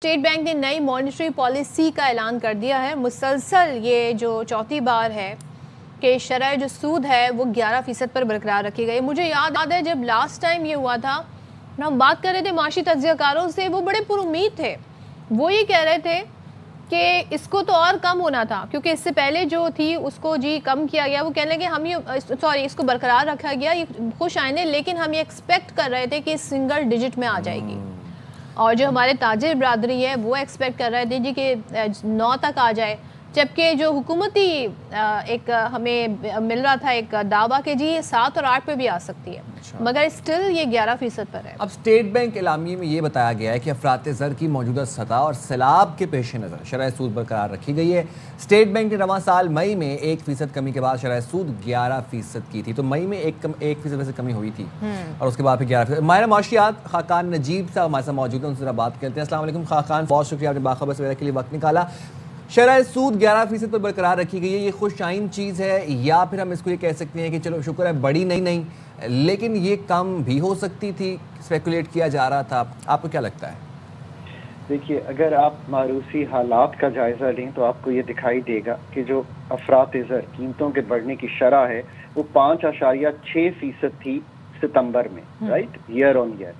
State bank نے نئی monetary policy کا اعلان کر دیا ہے۔ مسلسل یہ جو چوتھی بار ہے کہ شرح جو سود ہے وہ 11% پر برقرار رکھی گئی۔ مجھے یاد ہے جب لاسٹ ٹائم یہ ہوا تھا، ہم بات کر رہے تھے معاشی تجزیہ کاروں سے، وہ بڑے پر امید تھے۔ وہ یہ کہہ رہے تھے کہ اس کو تو اور کم ہونا تھا، کیونکہ اس سے پہلے جو تھی اس کو کم کیا گیا۔ وہ کہنے لگے ہم اس کو برقرار رکھا گیا، یہ خوش آئندے، لیکن ہم یہ ایکسپیکٹ کر رہے تھے کہ سنگل ڈیجٹ میں آ جائے گی۔ اور جو ہمارے تاجر برادری ہے وہ ایکسپیکٹ کر رہے تھے کہ 9 تک آ جائے، جبکہ جو حکومتی ایک ہمیں مل رہا تھا ایک دعویٰ کہ یہ 7 اور 8 پہ بھی آ سکتی ہے، مگر اسٹل یہ 11% پر ہے۔ اب اسٹیٹ بینک اعلامیے میں یہ بتایا گیا ہے کہ افراط زر کی موجودہ سطح اور سیلاب کے پیش نظر شرح سود برقرار رکھی گئی ہے۔ اسٹیٹ بینک نے رواں سال مئی میں 1% کمی کے بعد شرح سود 11% کی تھی، تو مئی میں 1% ویسے کمی ہوئی تھی اور اس کے بعد پھر 11%۔ ماہر معاشیات خاقان نجیب صاحب ہمارے ساتھ موجود ہیں، ان سے ذرا بات کرتے ہیں۔ السلام علیکم خاقان، بہت شکریہ آپ نے باخبر سویرا کے لیے وقت نکالا۔ شرح سود 11% پر برقرار رکھی گئی ہے، یہ خوش آئند چیز ہے یا پھر ہم اس کو یہ کہہ سکتے ہیں کہ چلو شکر ہے بڑی نہیں لیکن یہ کم بھی ہو سکتی تھی، اسپیکولیٹ کیا جا رہا تھا، آپ کو کیا لگتا ہے؟ دیکھیے، اگر آپ معروضی حالات کا جائزہ لیں تو آپ کو یہ دکھائی دے گا کہ جو افراط زر قیمتوں کے بڑھنے کی شرح ہے وہ 5.6% تھی ستمبر میں، رائٹ، ایئر آن ایئر۔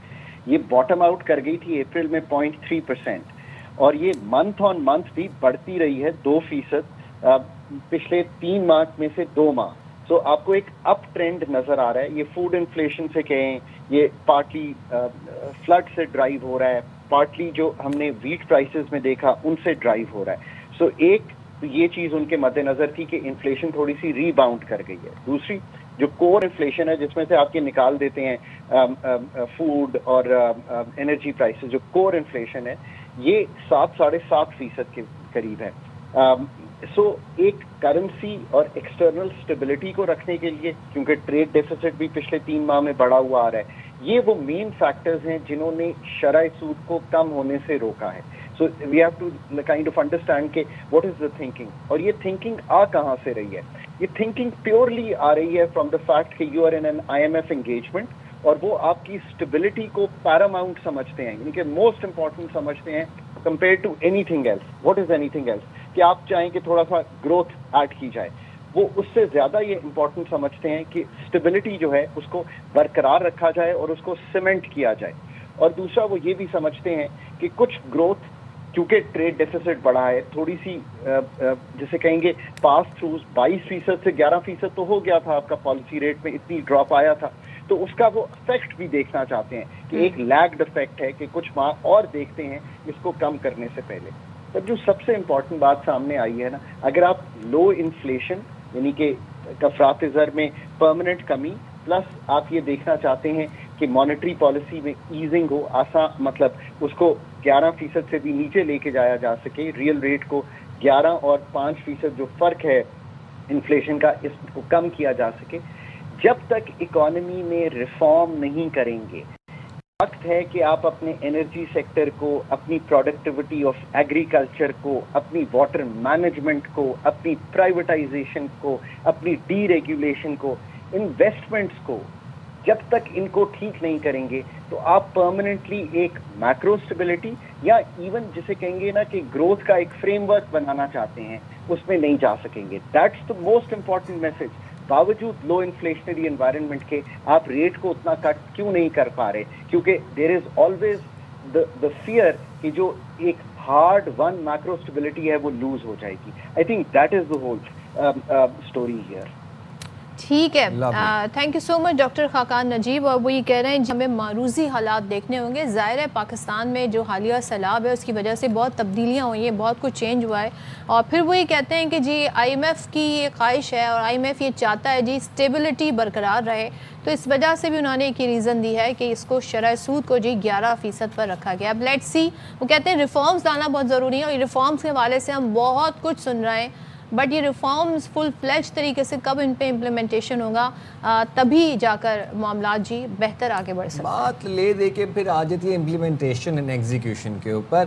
یہ باٹم آؤٹ کر گئی تھی اپریل میں 0.3%، اور یہ منتھ آن منتھ بھی بڑھتی رہی ہے 2% پچھلے 3 ماہ میں سے 2 ماہ۔ تو آپ کو ایک اپ ٹرینڈ نظر آ رہا ہے۔ یہ فوڈ انفلیشن سے کہیں، یہ پارٹلی فلڈ سے ڈرائیو ہو رہا ہے، پارٹلی جو ہم نے ویٹ پرائسز میں دیکھا ان سے ڈرائیو ہو رہا ہے۔ سو ایک یہ چیز ان کے مد نظر تھی کہ انفلیشن تھوڑی سی ری باؤنڈ کر گئی ہے۔ دوسری جو کور انفلیشن ہے، جس میں سے آپ کے نکال دیتے ہیں فوڈ اور انرجی پرائسز، جو کور انفلیشن ہے یہ 7.5% کے قریب ہے۔ سو ایک کرنسی اور ایکسٹرنل سٹیبلٹی کو رکھنے کے لیے، کیونکہ ٹریڈ ڈیفیسٹ بھی پچھلے 3 ماہ میں بڑھا ہوا آ رہا ہے، یہ وہ مین فیکٹرز ہیں جنہوں نے شرح سود کو کم ہونے سے روکا ہے۔ So we have to kind of understand کہ واٹ از دا تھنکنگ، اور یہ تھنکنگ آ کہاں سے رہی ہے۔ یہ تھنکنگ پیورلی آ رہی ہے فرام دا فیکٹ کہ you are in an IMF engagement, اور وہ آپ کی اسٹیبلٹی کو پیراماؤنٹ سمجھتے ہیں، یعنی کہ موسٹ امپورٹنٹ سمجھتے ہیں compare to anything else. What is anything else? کہ آپ چاہیں کہ تھوڑا سا گروتھ ایڈ کی جائے، وہ اس سے زیادہ یہ امپورٹنٹ سمجھتے ہیں کہ اسٹیبلٹی جو ہے اس کو برقرار رکھا جائے اور اس کو سیمنٹ کیا جائے۔ اور دوسرا وہ یہ بھی سمجھتے ہیں کہ کچھ گروتھ، کیونکہ ٹریڈ ڈیفیسٹ بڑھا ہے، تھوڑی سی جسے کہیں گے پاس تھروز 22% سے 11% تو ہو گیا تھا آپ کا پالیسی ریٹ میں، اتنی ڈراپ آیا تھا، تو اس کا وہ افیکٹ بھی دیکھنا چاہتے ہیں کہ ایک لیگڈ افیکٹ ہے کہ کچھ ماہ اور دیکھتے ہیں اس کو کم کرنے سے پہلے۔ پر جو سب سے امپورٹنٹ بات سامنے آئی ہے نا، اگر آپ لو انفلیشن یعنی کہ افراط زر میں پرماننٹ کمی، پلس آپ یہ دیکھنا چاہتے ہیں کہ مانیٹری پالیسی میں ایزنگ ہو، آسان مطلب اس کو 11% سے بھی نیچے لے کے جایا جا سکے، ریئل ریٹ کو 11 اور 5% جو فرق ہے انفلیشن کا اس کو کم کیا جا سکے، جب تک اکانومی میں ریفارم نہیں کریں گے، وقت ہے کہ آپ اپنے انرجی سیکٹر کو، اپنی پروڈکٹیوٹی آف ایگریکلچر کو، اپنی واٹر مینجمنٹ کو، اپنی پرائیویٹائزیشن کو، اپنی ڈی ریگولیشن کو، انویسٹمنٹس کو، جب تک ان کو ٹھیک نہیں کریں گے تو آپ پرماننٹلی ایک میکرو اسٹیبلٹی یا ایون جسے کہیں گے نا کہ گروتھ کا ایک فریم ورک بنانا چاہتے ہیں، اس میں نہیں جا سکیں گے۔ That's the most important message. باوجود لو انفلیشنری انوائرمنٹ کے آپ ریٹ کو اتنا کٹ کیوں نہیں کر پا رہے؟ کیونکہ دیر از آلویز دا فیئر کہ جو ایک ہارڈ ون میکرو اسٹیبلٹی ہے وہ لوز ہو جائے گی۔ I think that is the whole story here. ٹھیک ہے، thank you so much doctor Khaqan Najeeb. اور وہ یہ کہہ رہے ہیں ہمیں معروضی حالات دیکھنے ہوں گے۔ ظاہر ہے پاکستان میں جو حالیہ سیلاب ہے اس کی وجہ سے بہت تبدیلیاں ہوئی ہیں، بہت کچھ چینج ہوا ہے، اور پھر وہ یہ کہتے ہیں کہ جی IMF کی یہ خواہش ہے اور IMF یہ چاہتا ہے جی اسٹیبلٹی برقرار رہے، تو اس وجہ سے بھی انہوں نے ایک ریزن دی ہے کہ اس کو شرح سود کو جی 11% پر رکھا گیا۔ اب لیٹس سی، وہ کہتے ہیں ریفارمز لانا بہت ضروری ہے، اور ریفارمز کے حوالے سے ہم بہت کچھ سن رہے ہیں، بٹ یہ ریفارمز فل فلیج طریقے سے کب ان پہ امپلیمنٹیشن ہوگا، تبھی جا کر معاملات جی بہتر آگے بڑھ سکتے ہیں۔ بات لے دے کے پھر آ جاتی ہے امپلیمنٹیشن اینڈ ایگزیکیوشن کے اوپر۔